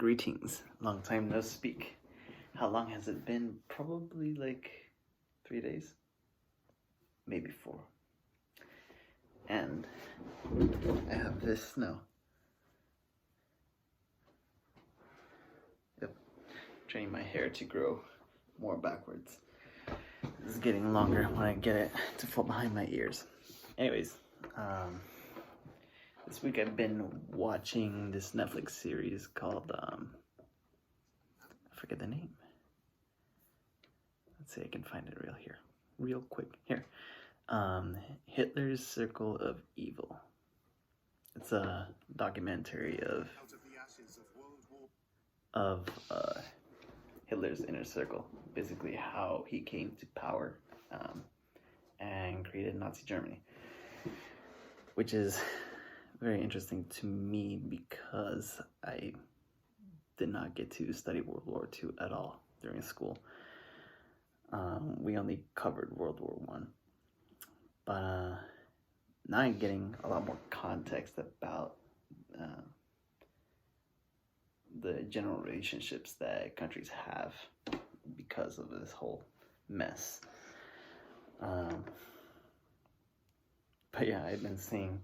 Greetings. Long time no speak. How long has it been? Probably like 3 days, maybe 4. And I have this now. Yep, training my hair to grow more backwards. This is getting longer when I get it to fall behind my ears. Anyways, this week I've been watching this Netflix series called, I forget the name. Let's see, I can find it real quick. Here. Hitler's Circle of Evil. It's a documentary of Hitler's inner circle, basically how he came to power and created Nazi Germany, which is very interesting to me because I did not get to study World War II at all during school. We only covered World War I. But now I'm getting a lot more context about the general relationships that countries have because of this whole mess. But yeah, I've been seeing,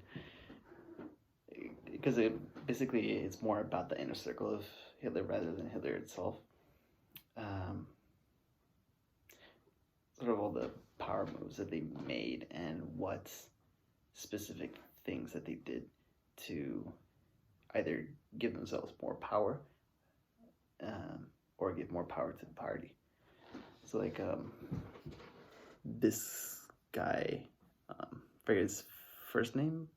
because it's more about the inner circle of Hitler rather than Hitler itself. Sort of all the power moves that they made and what specific things that they did to either give themselves more power or give more power to the party. So like this guy, I forget his first name,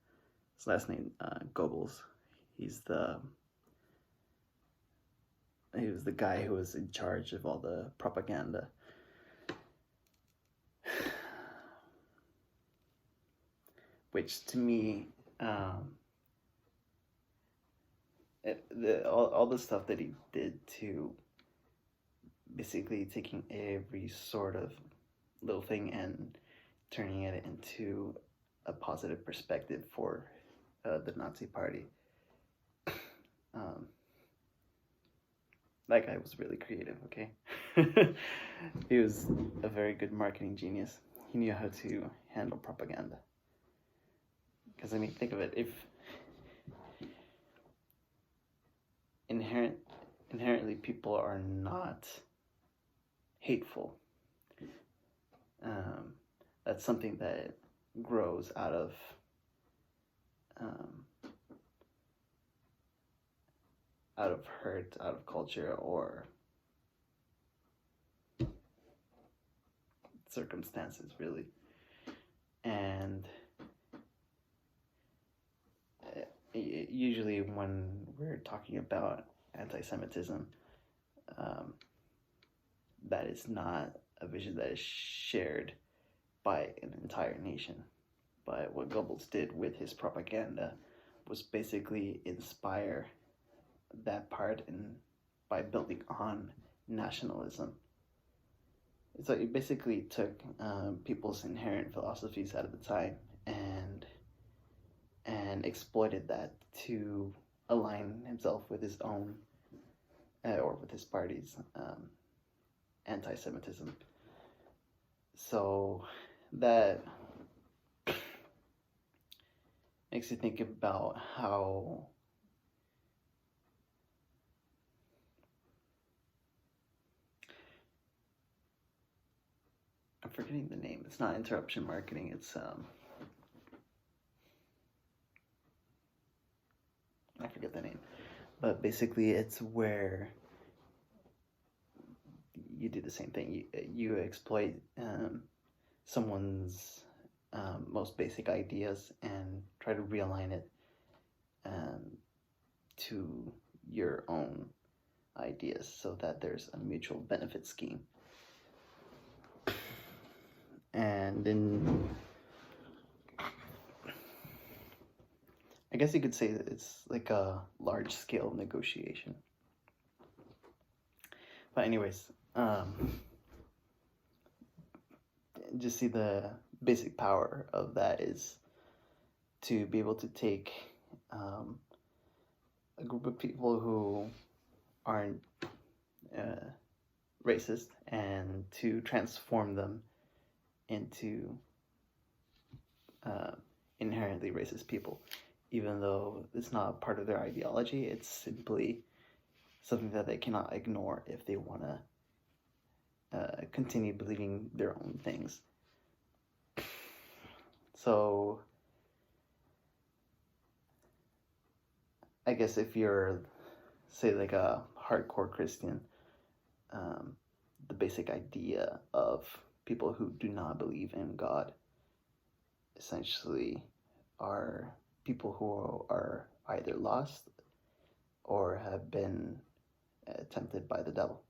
his last name, Goebbels. He was the guy who was in charge of all the propaganda. Which to me, all the stuff that he did to basically taking every sort of little thing and turning it into a positive perspective for the Nazi Party. That guy was really creative, okay? He was a very good marketing genius. He knew how to handle propaganda. Because, I mean, think of it, if inherently people are not hateful, that's something that grows out of hurt, out of culture, or circumstances, really. And usually when we're talking about anti-Semitism, that is not a vision that is shared by an entire nation. But what Goebbels did with his propaganda was basically inspire that part by building on nationalism. So it basically took people's inherent philosophies out of the time and exploited that to align himself with his own or with his party's anti-Semitism. So that makes you think about how I'm forgetting the name. It's not interruption marketing. It's I forget the name, but basically it's where you do the same thing. You exploit someone's most basic ideas and try to realign it to your own ideas so that there's a mutual benefit scheme. And then I guess you could say that it's like a large-scale negotiation. But anyways, just see the basic power of that is to be able to take a group of people who racist and to transform them into inherently racist people, even though it's not part of their ideology. It's simply something that they cannot ignore if they want to continue believing their own things. So I guess if you're, say, like a hardcore Christian, the basic idea of people who do not believe in God essentially are people who are either lost or have been tempted by the devil.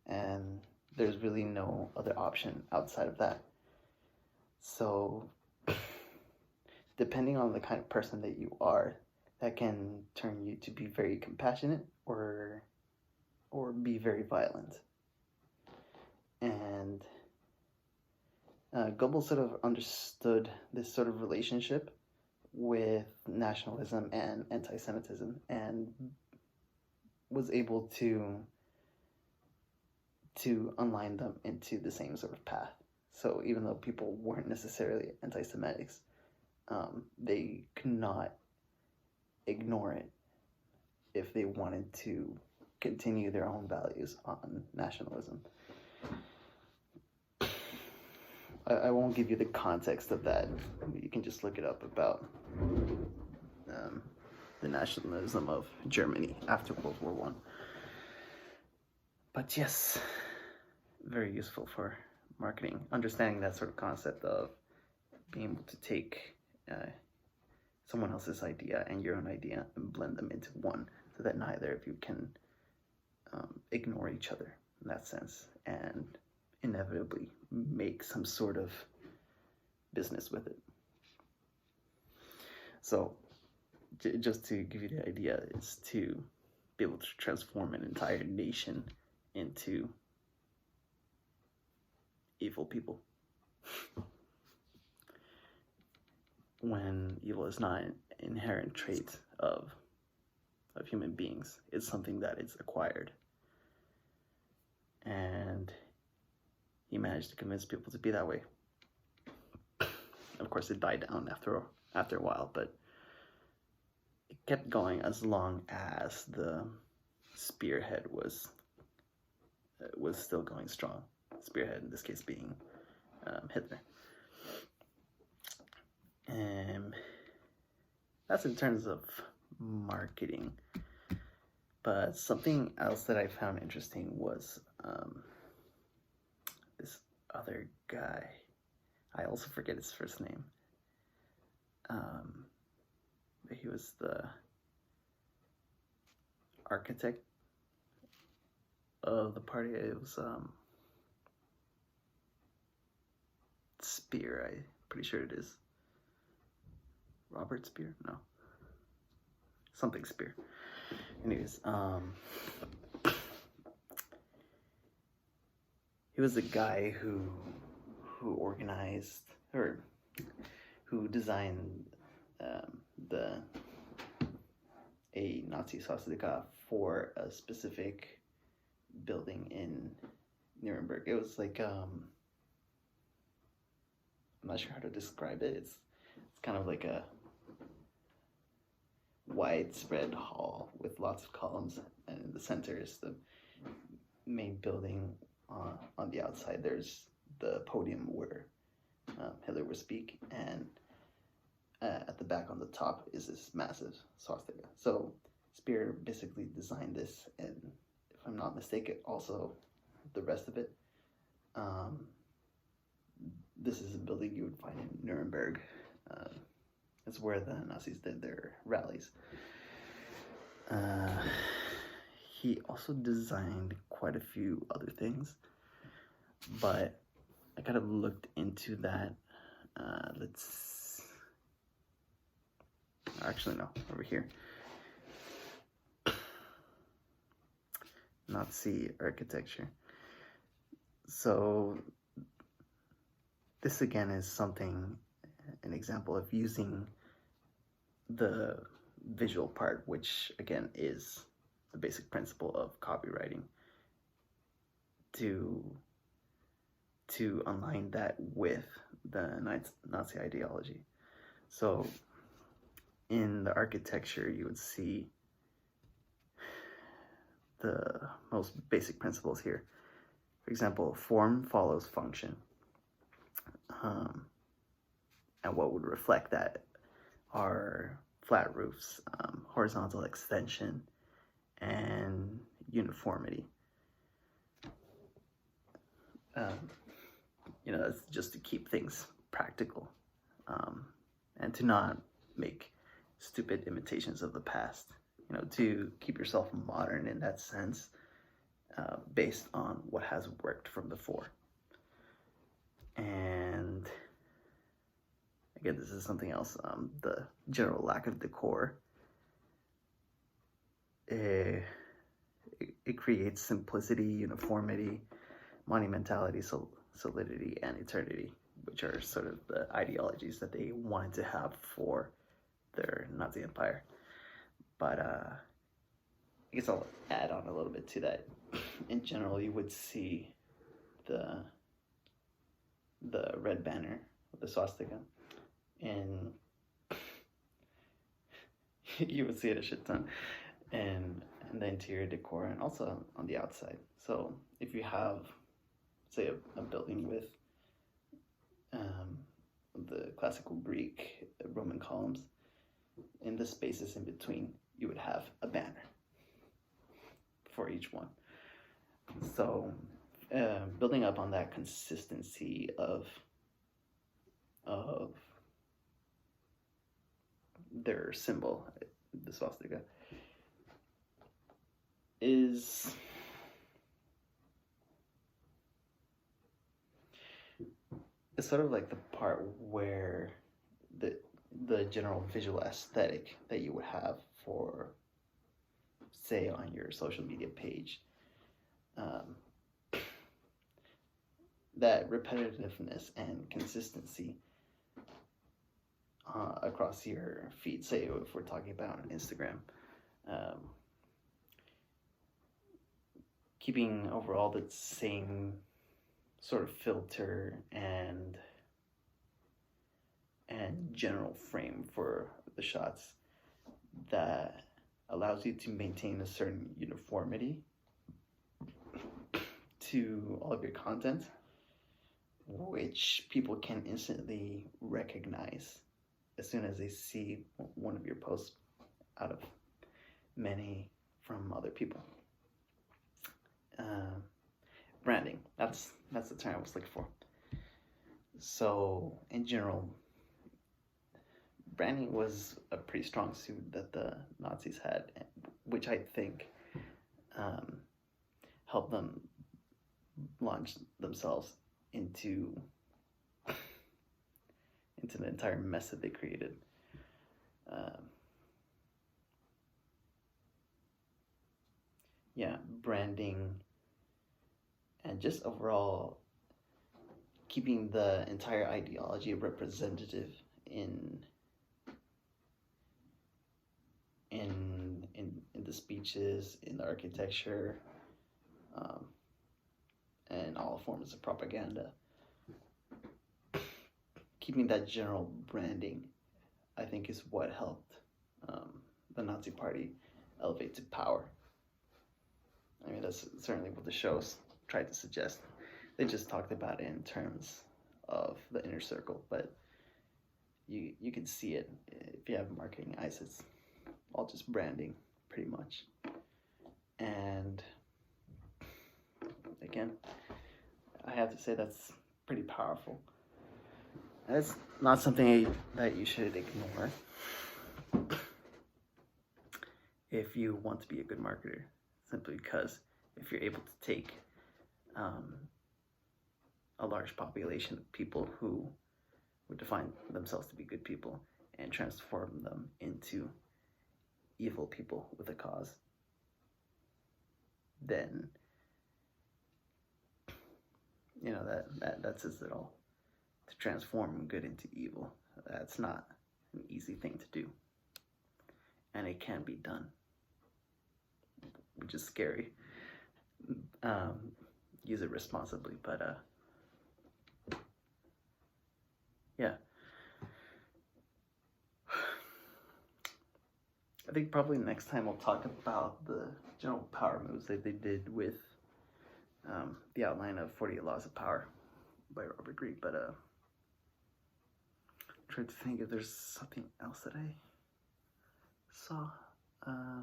And there's really no other option outside of that. So depending on the kind of person that you are, that can turn you to be very compassionate or be very violent. And Goebbels sort of understood this sort of relationship with nationalism and anti-Semitism and was able to align them into the same sort of path. So even though people weren't necessarily anti-Semitics, they could not ignore it if they wanted to continue their own values on nationalism. I won't give you the context of that. You can just look it up about the nationalism of Germany after World War I. But yes, very useful for marketing. Understanding that sort of concept of being able to take someone else's idea and your own idea and blend them into one, so that neither of you can ignore each other in that sense and inevitably make some sort of business with it. So just to give you the idea, is to be able to transform an entire nation into evil people, when evil is not an inherent trait of human beings. It's something that is acquired. And he managed to convince people to be that way. Of course, it died down after a while, but it kept going as long as the spearhead was still going strong. Spearhead in this case being Hitler. And that's in terms of marketing. But something else that I found interesting was this other guy. I also forget his first name. But he was the architect of the party. It was Spear, I'm pretty sure it is. Robert Spear? No. Something Spear. Anyways, he was the guy who organized, or who designed a Nazi swastika for a specific building in Nuremberg. It was like I'm not sure how to describe it. It's kind of like a widespread hall with lots of columns, and in the center is the main building. On the outside, there's the podium where Hitler would speak, and at the back on the top is this massive swastika. So Spear basically designed this, and if I'm not mistaken, also the rest of it. This is a building you would find in Nuremberg. It's where the Nazis did their rallies. He also designed quite a few other things, but I kind of looked into that. Actually, no, over here. Nazi architecture. So this again is something, an example of using the visual part, which again is the basic principle of copywriting, to align that with the Nazi ideology. So in the architecture, you would see the most basic principles here. For example, form follows function. And what would reflect that are flat roofs, horizontal extension, and uniformity. That's just to keep things practical, and to not make stupid imitations of the past. To keep yourself modern in that sense, based on what has worked from before. And again, this is something else. The general lack of decor. It creates simplicity, uniformity, monumentality, solidity, and eternity, which are sort of the ideologies that they wanted to have for their Nazi empire. But I guess I'll add on a little bit to that. In general, you would see the red banner with the swastika, and you would see it a shit ton, and the interior decor, and also on the outside. So if you have, say, a building with the classical Greek Roman columns, in the spaces in between, you would have a banner for each one. So building up on that consistency of their symbol, the swastika, is sort of like the part where the general visual aesthetic that you would have for, say, on your social media page, that repetitiveness and consistency across your feed, say if we're talking about Instagram, keeping overall the same sort of filter and general frame for the shots that allows you to maintain a certain uniformity to all of your content, which people can instantly recognize as soon as they see one of your posts out of many from other people. Branding, that's the term I was looking for. So in general, branding was a pretty strong suit that the Nazis had, which I think helped them launch themselves into the entire mess that they created. Branding, and just overall keeping the entire ideology representative in the speeches, in the architecture, and all forms of propaganda. Keeping that general branding, I think, is what helped the Nazi Party elevate to power. I mean, that's certainly what the shows tried to suggest. They just talked about it in terms of the inner circle, but you can see it if you have marketing eyes. It's all just branding, pretty much. And again, I have to say that's pretty powerful. That's not something that you should ignore if you want to be a good marketer, simply because if you're able to take a large population of people who would define themselves to be good people and transform them into evil people with a cause, then that says it all. To transform good into evil, that's not an easy thing to do, and it can be done, which is scary. use it responsibly. But yeah, I think probably next time we'll talk about the general power moves that they did with the outline of 48 Laws of Power by Robert Greene. But I'm trying to think if there's something else that I saw. I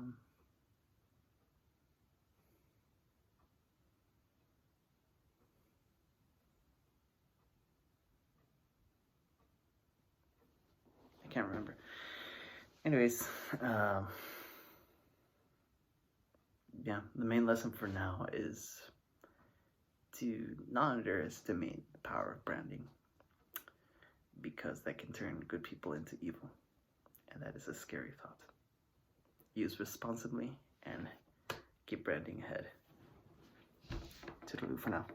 can't remember. Anyways, yeah, the main lesson for now is to not underestimate the power of branding, because that can turn good people into evil, and that is a scary thought. Use responsibly and keep branding ahead. Toodaloo for now.